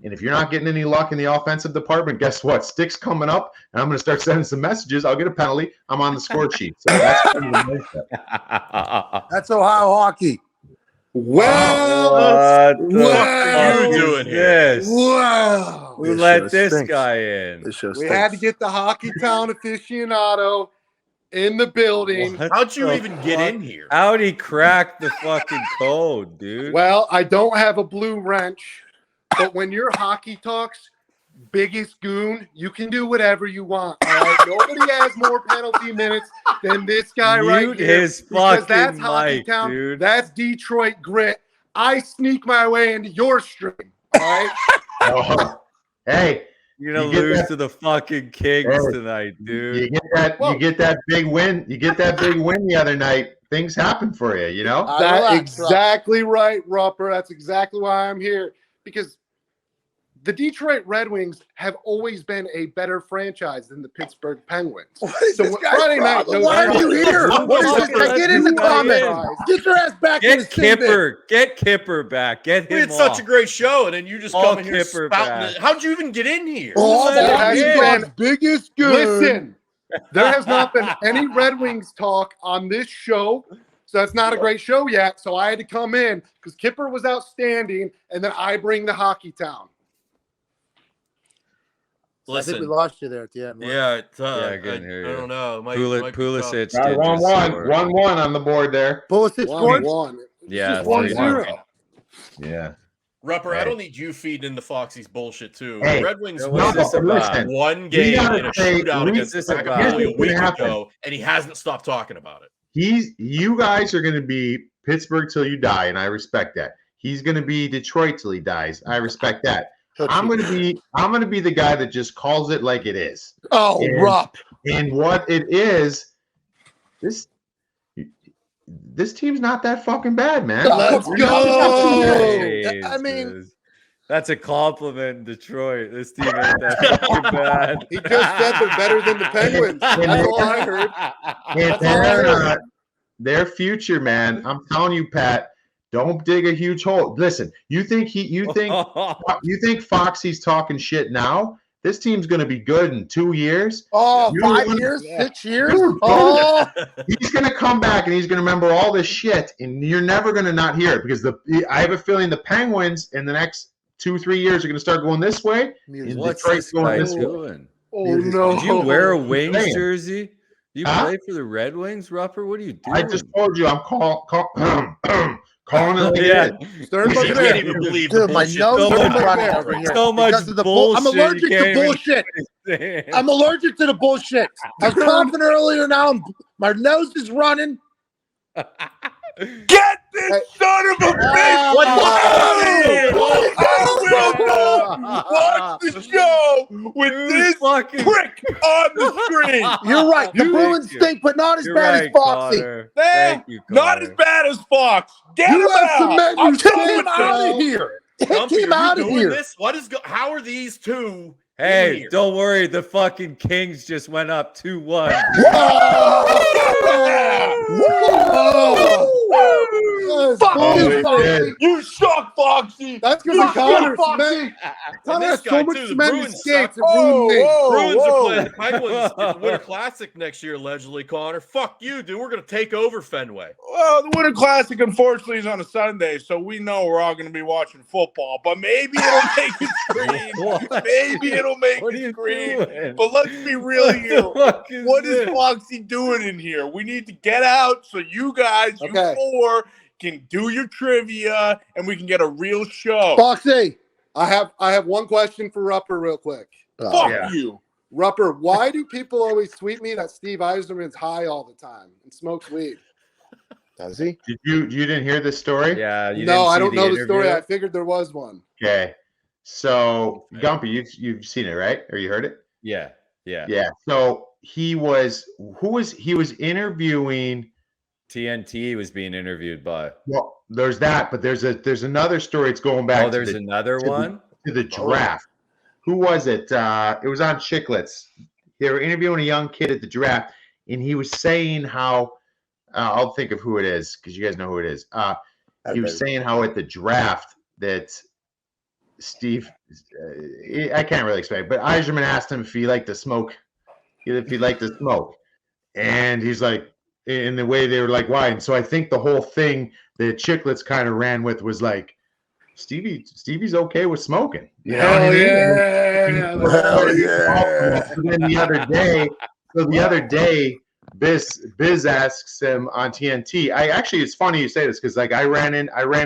And if you're not getting any luck in the offensive department, guess what? Stick's coming up, and I'm going to start sending some messages. I'll get a penalty. I'm on the score sheet. So that's kind of the That's Ohio hockey. Well, what the fuck you doing this? Wow. Who let this guy in? We had to get the Hockey Town aficionado in the building. How'd you even get in here? How'd he crack the fucking code, dude? Well, I don't have a blue wrench, but when your hockey talks biggest goon, you can do whatever you want. All right, nobody has more penalty minutes than this guy right Mute here. his Because fucking that's Hockey mic, Town. dude. That's Detroit grit. I sneak my way into your stream. All right. Hey, You're gonna you lose that, to the fucking Kings tonight, dude. You get that big win. You get that big win the other night. Things happen for you, you know? That's exactly right, Rupper. That's exactly why I'm here. Because the Detroit Red Wings have always been a better franchise than the Pittsburgh Penguins. What is this guy's Friday night, problem? Why are you here? What is this guy? Get in the comments. Get your ass back in the Kipper. Get Kipper back. Get him We had off. such a great show, and then you just come in here Kipper spouting it. How'd you even get in here? Oh, there has been biggest good. Listen, there has not been any Red Wings talk on this show, so that's not a great show yet. So I had to come in because Kipper was outstanding, and then I bring the Hockey Town. Listen, I think we lost you there at the end. Yeah, I couldn't hear you. I don't know. Pulisic Got did 1-1 on the board there. Pulisic scored. 1-1. Yeah, 1-0. Yeah. Rupper, I don't need you feeding into Foxy's bullshit too. Hey, the Red Wings what's this about? one game in a shootout against this McAfee about? a week ago, and he hasn't stopped talking about it. You guys are going to be Pittsburgh till you die, and I respect that. He's going to be Detroit till he dies. I respect that. I'm going to be the guy that just calls it like it is. Oh, Rupp. And what it is, this team's not that fucking bad, man. Let's go. Jesus. I mean, that's a compliment in Detroit. This team ain't that fucking bad. He just said they're better than the Penguins. That's all I heard. And their future, man. I'm telling you, Pat. Don't dig a huge hole. Listen, you think Foxy's talking shit now? This team's going to be good in 2 years. Oh, 5 years, 6 years. Dude, Oh, he's going to come back and he's going to remember all this shit, and you're never going to not hear it because I have a feeling the Penguins in the next 2-3 years are going to start going this way. And What's Detroit's this going guy this way. doing? Oh, no. Did you wear a Wings jersey? You Huh? play for the Red Wings, Rupper? What are you doing? I just told you I'm calling it like Yeah. it is. Start You looking can't at even believe dude, the my bullshit. nose So is much- running over here. so much Because of the bullshit. I'm allergic you to can't even bullshit. understand. I'm allergic to the bullshit. I was coughing earlier. Now my nose is running. Get this son of a bitch! Watch the show with this fucking prick on the screen. You're right. The You- Bruins stink, but not as You're bad right, as Foxy. Connor. Man, Thank you, not Connor. as bad as Fox. Get You him have some out. men I'm who take done him with out this. of here. Take Dumpy, him are you out of doing here. this? How are these two? in Hey, here? don't worry. The fucking Kings just went up 2-1. Fuck Oh, you, they Foxy. did. You suck, Foxy. That's because Fuck Connor you, Foxy. cement. And Connor this has guy, so much too, the cement in Bruins his skates. It suck. ruined me. Bruins are whoa. playing the Penguins at the Winter Classic next year, allegedly, Connor. Fuck you, dude. We're going to take over Fenway. Well, the Winter Classic, unfortunately, is on a Sunday, so we know we're all going to be watching football. But maybe it'll make it screen. What? Maybe it'll make What are it you screen. doing? But let's be real here. What the fuck What is this? Foxy doing in here? We need to get out so you guys, you Okay. four, can do your trivia and we can get a real show. Foxy. I have one question for Rupper real quick. Fuck yeah. you. Rupper, why do people always tweet me that Steve Eiserman's high all the time and smokes weed? Does he? You didn't hear this story? Yeah, you No, didn't I see don't know the interview? story. I figured there was one. Okay. So Gumpy, you've seen it, right? Or you heard it? Yeah. Yeah. So he was interviewing. TNT was being interviewed by. Well, there's that, but there's another story. It's going back. Oh, there's another one. To the draft. Who was it? It was on Chicklets. They were interviewing a young kid at the draft, and he was saying how I'll think of who it is because you guys know who it is. He was saying how at the draft that Steve, I can't really explain, but Eiserman asked him if he liked to smoke, and he's like, in the way they were like, why? And so I think the whole thing that Chicklets kind of ran with was like, Stevie's okay with smoking. You know what I mean? Hell yeah. And then the other day, Biz asks him on TNT. It's funny you say this because like I ran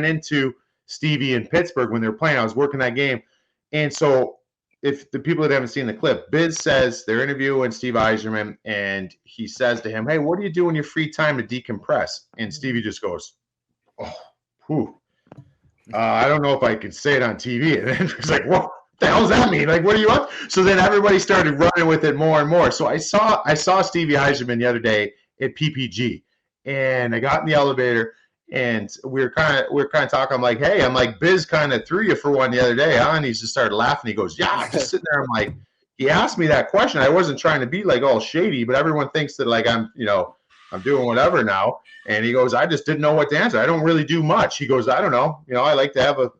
into Stevie in Pittsburgh when they were playing. I was working that game, and so if the people that haven't seen the clip, Biz says they're interviewing Steve Eiserman, and he says to him, "Hey, what do you do in your free time to decompress?" And Stevie just goes, "Oh, whew. I don't know if I could say it on TV." And then he's like, "What the hell does that mean? Like, what are you up?" So then everybody started running with it more and more. So I saw Stevie Eiserman the other day at PPG, and I got in the elevator, and we were kind of talking. I'm like, "Hey," I'm like, "Biz kind of threw you for one the other day, huh?" And he just started laughing. He goes, "Yeah." I'm just sitting there. I'm like, he asked me that question. I wasn't trying to be like all shady, but everyone thinks that like I'm doing whatever now. And he goes, "I just didn't know what to answer. I don't really do much." He goes, "I don't know. I like to have a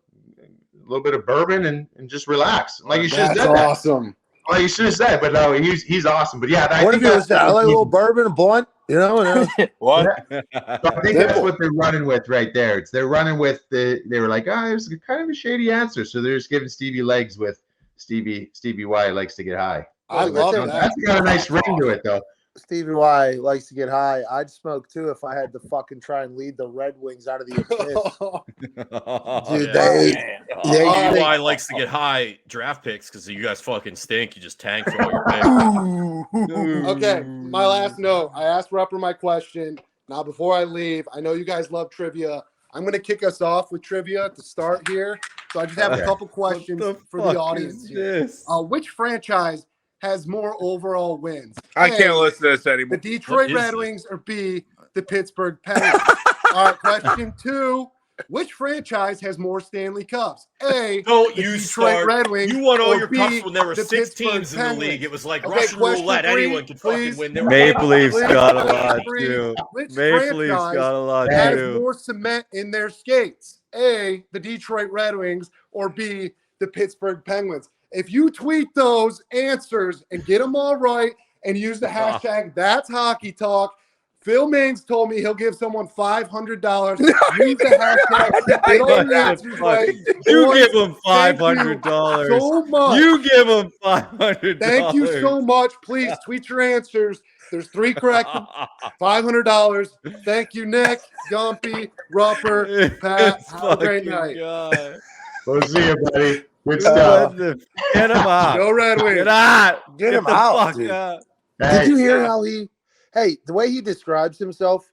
little bit of bourbon and just relax." Like, you should have That's said that. awesome. Well, you should have said, but no, he's awesome. But yeah, I What think if you that's was I like a little bourbon and blunt, What? so I think that's what they're running with right there. They're running with they were like, it was kind of a shady answer. So they're just giving Stevie legs with Stevie Y likes to get high. I love that. That's got a nice ring to it though. Stevie Y likes to get high. I'd smoke too if I had to fucking try and lead the Red Wings out of the abyss. Dude, they Why likes to get high draft picks because you guys fucking stink. You just tank for all your picks. Okay, my last note. I asked Rupper my question. Now, before I leave, I know you guys love trivia. I'm going to kick us off with trivia to start here. So I just have a couple questions for the audience here. Which franchise has more overall wins? I can't listen to this anymore. The Detroit Red Wings, or B, the Pittsburgh Penguins? All right, question 2. Which franchise has more Stanley Cups? A, Don't the you Detroit start. Red Wings. You won all or your B, cups when there were the 6 Pittsburgh teams in the Penguins. league. It was like Okay, Russian question roulette. 3, Anyone could please. fucking win. There were Maple Leafs Please. got a Question lot 3, too. which Maple Leafs franchise got a lot has too. more cement in their skates? A, the Detroit Red Wings, or B, the Pittsburgh Penguins? If you tweet those answers and get them all right and use the hashtag That's Hockey Talk, Phil Mings told me he'll give someone $500. Use the hashtag. Get all the answers right. You Boys, give him thank you $500. so much. You give him $500. Thank you so much. Please tweet your answers. There's 3 correct. $500. Thank you, Nick, Gumpy, Rupper, Pat. Have a great night. We'll see you, buddy. Good stuff. Get him out. Go Red Wings. Get out. Get him the out, fuck dude. out. Did you hear how the way he describes himself?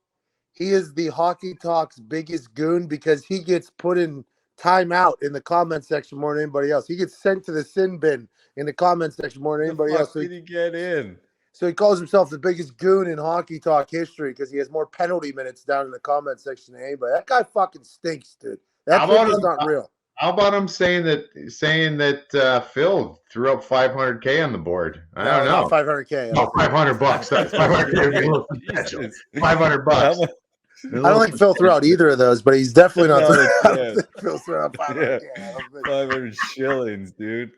He is the Hockey Talk's biggest goon because he gets put in timeout in the comment section more than anybody else. He gets sent to the sin bin in the comment section more than anybody else. So did he get in? So he calls himself the biggest goon in Hockey Talk history because he has more penalty minutes down in the comment section than anybody. That guy fucking stinks, dude. That is not real. How about him saying that Phil threw up $500K on the board? I don't know. $500K. Oh, $500. That's $500. $500. I don't think Phil threw out either of those, but he's definitely not. Phil threw out $500K. 500 shillings, dude.